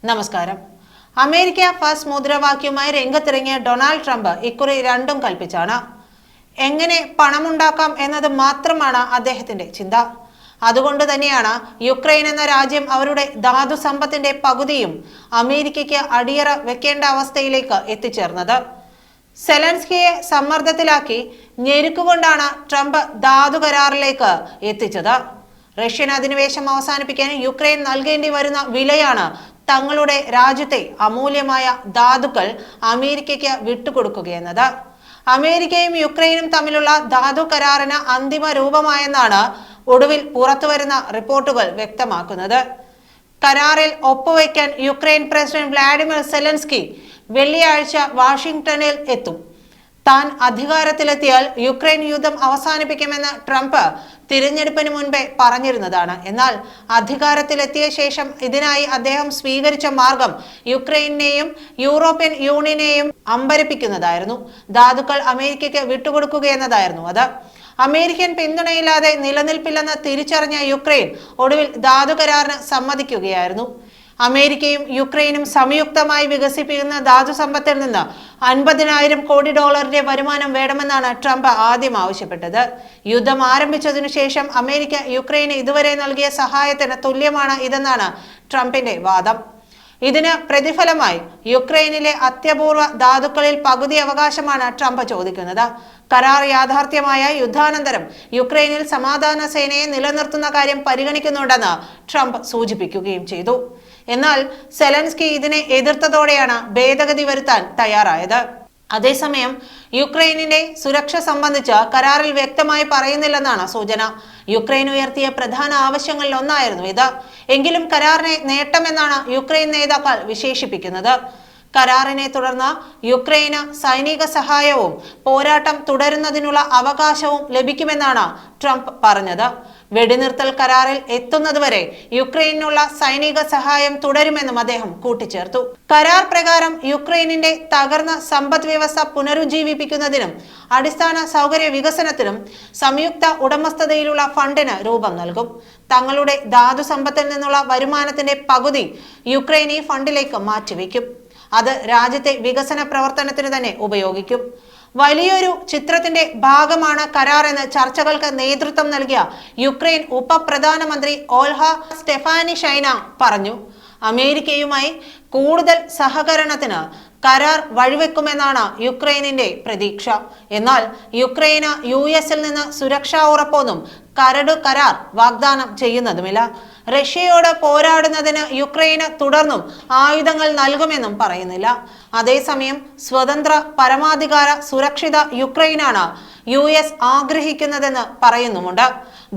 നമസ്കാരം. America first മുദ്രാവാക്യവുമായി രംഗത്തിറങ്ങിയ Donald Trump ഇക്കുറി രണ്ടും കൽപ്പിച്ചാണ്. എങ്ങനെ പണമുണ്ടാക്കാം എന്നത് മാത്രമാണ് അദ്ദേഹത്തിന്റെ ചിന്ത. അതുകൊണ്ട് തന്നെയാണ് യുക്രൈൻ എന്ന രാജ്യം അവരുടെ ധാതു സമ്പത്തിന്റെ പകുതിയും അമേരിക്കയ്ക്ക് അടിയറ വെക്കേണ്ട അവസ്ഥയിലേക്ക് എത്തിച്ചേർന്നത്. സെലൻസ്കിയെ സമ്മർദ്ദത്തിലാക്കി ഞെരുക്കുകൊണ്ടാണ് ട്രംപ് ധാതു കരാറിലേക്ക് എത്തിച്ചത്. റഷ്യൻ അധിനിവേശം അവസാനിപ്പിക്കാൻ യുക്രൈൻ നൽകേണ്ടി വരുന്ന വിലയാണ് തങ്ങളുടെ രാജ്യത്തെ അമൂല്യമായ ധാതുക്കൾ അമേരിക്കയ്ക്ക് വിട്ടുകൊടുക്കുകയെന്നത്. അമേരിക്കയും യുക്രൈനും തമ്മിലുള്ള ധാതു കരാറിന് അന്തിമ രൂപമായെന്നാണ് ഒടുവിൽ പുറത്തുവരുന്ന റിപ്പോർട്ടുകൾ വ്യക്തമാക്കുന്നത്. കരാറിൽ ഒപ്പുവയ്ക്കാൻ യുക്രൈൻ പ്രസിഡന്റ് വ്ളാഡിമിർ സെലൻസ്കി വെള്ളിയാഴ്ച വാഷിംഗ്ടണിൽ എത്തും. താൻ അധികാരത്തിലെത്തിയാൽ യുക്രൈൻ യുദ്ധം അവസാനിപ്പിക്കുമെന്ന് ട്രംപ് തിരഞ്ഞെടുപ്പിന് മുൻപേ പറഞ്ഞിരുന്നതാണ്. എന്നാൽ അധികാരത്തിലെത്തിയ ശേഷം ഇതിനായി അദ്ദേഹം സ്വീകരിച്ച മാർഗം യുക്രൈനെയും യൂറോപ്യൻ യൂണിയനെയും അമ്പരപ്പിക്കുന്നതായിരുന്നു. ധാതുക്കൾ അമേരിക്കയ്ക്ക് വിട്ടുകൊടുക്കുകയെന്നതായിരുന്നു അത്. അമേരിക്കൻ പിന്തുണയില്ലാതെ നിലനിൽപ്പില്ലെന്ന് തിരിച്ചറിഞ്ഞ യുക്രൈൻ ഒടുവിൽ ധാതു കരാറിന് സമ്മതിക്കുകയായിരുന്നു. അമേരിക്കയും യുക്രൈനും സംയുക്തമായി വികസിപ്പിക്കുന്ന ധാതു സമ്പത്തിൽ നിന്ന് 50,000 കോടി ഡോളറിന്റെ വരുമാനം വേണമെന്നാണ് ട്രംപ് ആദ്യം ആവശ്യപ്പെട്ടത്. യുദ്ധം ആരംഭിച്ചതിനു ശേഷം അമേരിക്ക യുക്രൈന് ഇതുവരെ നൽകിയ സഹായത്തിന് തുല്യമാണ് ഇതെന്നാണ് ട്രംപിന്റെ വാദം. ഇതിന് പ്രതിഫലമായി യുക്രൈനിലെ അത്യപൂർവ ധാതുക്കളിൽ പകുതി അവകാശമാണ് ട്രംപ് ചോദിക്കുന്നത്. കരാർ യാഥാർത്ഥ്യമായ യുദ്ധാനന്തരം യുക്രൈനിൽ സമാധാന സേനയെ നിലനിർത്തുന്ന കാര്യം പരിഗണിക്കുന്നുണ്ടെന്ന് ട്രംപ് സൂചിപ്പിക്കുകയും ചെയ്തു. എന്നാൽ സെലൻസ്കി ഇതിനെ എതിർത്തതോടെയാണ് ഭേദഗതി വരുത്താൻ തയ്യാറായത്. അതേസമയം യുക്രൈനിന്റെ സുരക്ഷ സംബന്ധിച്ച് കരാറിൽ വ്യക്തമായി പറയുന്നില്ലെന്നാണ് സൂചന. യുക്രൈൻ ഉയർത്തിയ പ്രധാന ആവശ്യങ്ങളിൽ ഒന്നായിരുന്നു ഇത്. എങ്കിലും കരാറിനെ നേട്ടമെന്നാണ് യുക്രൈൻ നേതാക്കൾ വിശേഷിപ്പിക്കുന്നത്. കരാറിനെ തുടർന്ന് യുക്രൈന് സൈനിക സഹായവും പോരാട്ടം തുടരുന്നതിനുള്ള അവകാശവും ലഭിക്കുമെന്നാണ് ട്രംപ് പറഞ്ഞത്. വെടിനിർത്തൽ കരാറിൽ എത്തുന്നതുവരെ യുക്രൈനുള്ള സൈനിക സഹായം തുടരുമെന്നും അദ്ദേഹം കൂട്ടിച്ചേർത്തു. കരാർ പ്രകാരം യുക്രൈനിന്റെ തകർന്ന സമ്പദ് വ്യവസ്ഥ പുനരുജ്ജീവിപ്പിക്കുന്നതിനും അടിസ്ഥാന സൗകര്യ വികസനത്തിനും സംയുക്ത ഉടമസ്ഥതയിലുള്ള ഫണ്ടിന് രൂപം നൽകും. തങ്ങളുടെ ധാതു സമ്പത്തിൽ നിന്നുള്ള വരുമാനത്തിന്റെ പകുതി യുക്രൈൻ ഈ ഫണ്ടിലേക്ക് മാറ്റിവെക്കും. അത് രാജ്യത്തെ വികസന പ്രവർത്തനത്തിന് തന്നെ ഉപയോഗിക്കും. വലിയൊരു ചിത്രത്തിന്റെ ഭാഗമാണ് കരാർ എന്ന് ചർച്ചകൾക്ക് നേതൃത്വം നൽകിയ യുക്രൈൻ ഉപപ്രധാനമന്ത്രി ഓൽഹ സ്റ്റെഫാനിഷൈന പറഞ്ഞു. അമേരിക്കയുമായി കൂടുതൽ സഹകരണത്തിന് കരാർ വഴിവെക്കുമെന്നാണ് യുക്രൈനിന്റെ പ്രതീക്ഷ. എന്നാൽ യുക്രൈന് US-ൽ നിന്ന് സുരക്ഷാ ഉറപ്പൊന്നും കരട് കരാർ വാഗ്ദാനം ചെയ്യുന്നതുമില്ല. റഷ്യയോട് പോരാടുന്നതിന് യുക്രൈന് തുടർന്നും ആയുധങ്ങൾ നൽകുമെന്നും പറയുന്നില്ല. അതേസമയം സ്വതന്ത്ര പരമാധികാര സുരക്ഷിത യുക്രൈനാണ് US ആഗ്രഹിക്കുന്നതെന്ന് പറയുന്നുമുണ്ട്.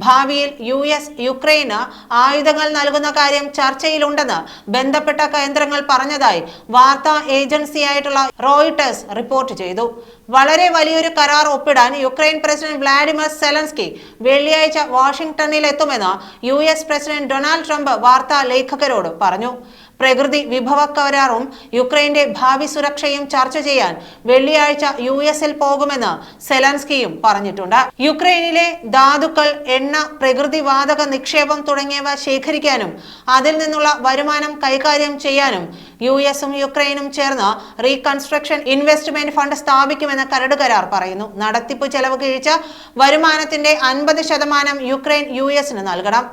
ഭാവിയിൽ US യുക്രൈന് ആയുധങ്ങൾ നൽകുന്ന കാര്യം ചർച്ചയിലുണ്ടെന്ന് ബന്ധപ്പെട്ട കേന്ദ്രങ്ങൾ പറഞ്ഞതായി വാർത്താ ഏജൻസിയായിട്ടുള്ള റോയിട്ടേഴ്സ് റിപ്പോർട്ട് ചെയ്തു. വളരെ വലിയൊരു കരാർ ഒപ്പിടാൻ യുക്രൈൻ പ്രസിഡന്റ് വ്ളാഡിമിർ സെലൻസ്കി വെള്ളിയാഴ്ച വാഷിംഗ്ടണിൽ എത്തുമെന്ന് US പ്രസിഡന്റ് ഡൊണാൾഡ് ട്രംപ് വാർത്താ ലേഖകരോട് പറഞ്ഞു. പ്രകൃതി വിഭവ കരാറും യുക്രൈന്റെ ഭാവി സുരക്ഷയും ചർച്ച ചെയ്യാൻ വെള്ളിയാഴ്ച US-ൽ പോകുമെന്ന് സെലൻസ്കിയും പറഞ്ഞിട്ടുണ്ട്. യുക്രൈനിലെ ധാതുക്കൾ, എണ്ണ, പ്രകൃതി വാതക നിക്ഷേപം തുടങ്ങിയവ ശേഖരിക്കാനും അതിൽ നിന്നുള്ള വരുമാനം കൈകാര്യം ചെയ്യാനും US-ഉം യുക്രൈനും ചേർന്ന് റീകൺസ്ട്രക്ഷൻ ഇൻവെസ്റ്റ്മെന്റ് ഫണ്ട് സ്ഥാപിക്കുമെന്ന് കരട് കരാർ പറയുന്നു. നടത്തിപ്പ് ചെലവ് കിഴിച്ച വരുമാനത്തിന്റെ 50% യുക്രൈൻ US-ന് നൽകണം.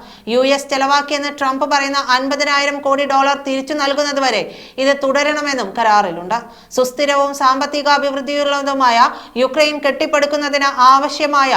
US ചെലവാക്കിയെന്ന് ട്രംപ് പറയുന്ന 50,000 കോടി ഡോളർ തിരിച്ചു നൽകുന്നതുവരെ ഇത് തുടരണമെന്നും കരാറിലുണ്ട്. സുസ്ഥിരവും സാമ്പത്തികാഭിവൃദ്ധിയുള്ളതുമായ യുക്രൈൻ കെട്ടിപ്പടുക്കുന്നതിന് ആവശ്യമായ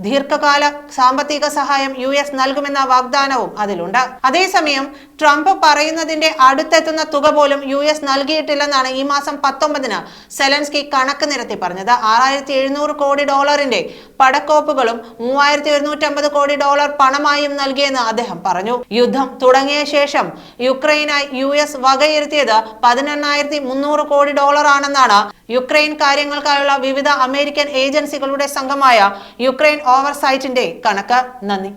ദീർഘകാല സാമ്പത്തിക സഹായം US നൽകുമെന്ന വാഗ്ദാനവും അതിലുണ്ട്. അതേസമയം ട്രംപ് പറയുന്നതിന്റെ അടുത്തെത്തുന്ന തുക പോലും US നൽകിയിട്ടില്ലെന്നാണ് ഈ മാസം 19-ന് സെലൻസ്കി കണക്ക് നിരത്തി പറഞ്ഞത്. 6,700 കോടി ഡോളറിന്റെ പടക്കോപ്പുകളും 3,150 കോടി ഡോളർ പണമായും നൽകിയെന്ന് അദ്ദേഹം പറഞ്ഞു. യുദ്ധം തുടങ്ങിയ ശേഷം യുക്രൈനായി US വകയിരുത്തിയത് 11,300 കോടി ഡോളർ ആണെന്നാണ് യുക്രൈൻ കാര്യങ്ങൾക്കായുള്ള വിവിധ അമേരിക്കൻ ഏജൻസികളുടെ സംഘമായ യുക്രൈൻ ഓവർസൈറ്റിന്റെ കണക്ക്. നന്ദി.